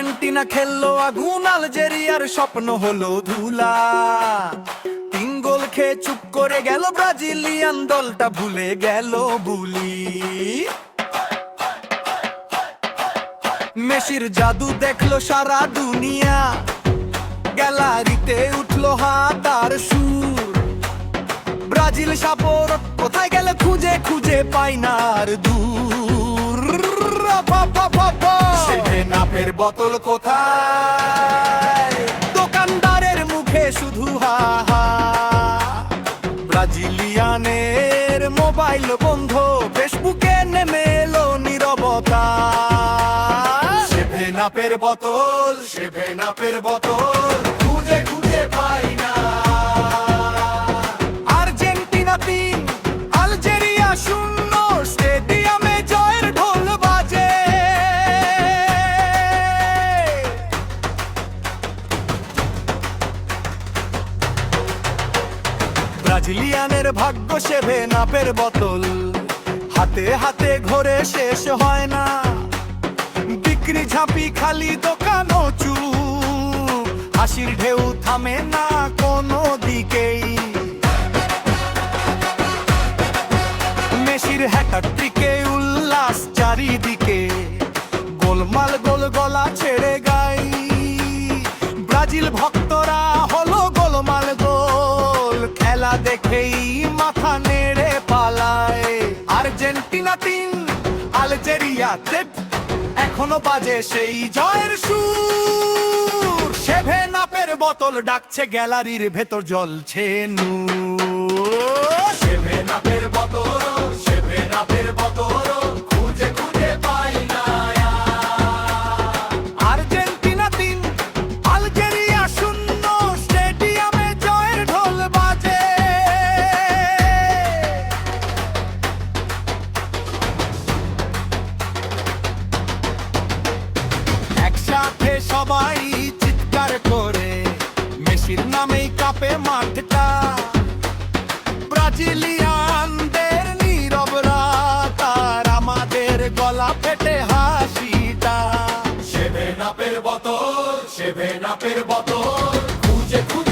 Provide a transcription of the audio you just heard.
Argentina খেললো আগুন, আলজেরিয়ার স্বপ্ন হলো ধুলা। 3 গোল খেয়ে চুপ করে গেল ব্রাজিলিয়ান দলটা, ভুলে গেল বুলি। মেসির জাদু দেখলো সারা দুনিয়া, গ্যালারিতে উঠলো হাত আর সুর। ব্রাজিল সাপোর্ট কোথায় গেলে খুঁজে খুঁজে পাই না আর দূর। সেভেন আপের বোতল কোথায়, দোকানদারের মুখে শুধু হা হা। ব্রাজিলিয়ানের মোবাইল বন্ধ, ফেসবুকে নেমে এলো নীরবতা। সেভেন আপের বোতল, সেভেন আপের বোতল খুঁজে খুঁজে পাই না। আর্জেন্টিনা 3, আলজেরিয়া 0, স্টেডিয়ামে জয়ের ঢোল বাজে। ব্রাজিলিয়ানের ভাগ্য সেভেন আপের বোতল, হাতে হাতে ঘোরে শেষ হয় না। বিক্রি ঝাঁপি খালি দোকানও চুপ, হাসির ঢেউ থামে না কোনো দিকেই। মেসির হ্যাটট্রিকে উল্লাস চারিদিকে, গোলমাল গোল গলা ছেড়ে গাই। ব্রাজিল ভক্তরা হলো গোলমাল গোল, খেলা দেখেই মাথা নেড়ে পালায়। আর্জেন্টিনা 3, আলজেরিয়া 0, এখনো বাজে সেই জয়ের সুর। সেভেন আপের বোতল ডাকছে, গ্যালারির ভেতর জ্বলছে নূর। সেভেন আপের বোতল, সেভেন আপের বোতল খুঁজে খুঁজে পাই না। আর্জেন্টিনা 3, আলজেরিয়া 0, স্টেডিয়ামে জয়ের ঢোল বাজে। একসাথে সবাই চিৎকার করে, মেসির নামেই কাঁপে মাঠটা। ব্রাজিলিয়ানদের নীরব রাত আর আমাদের গলা ফেটে হাসিটা। সেভেন আপের বোতল, সেভেন আপের বোতল খুঁজে খুঁজে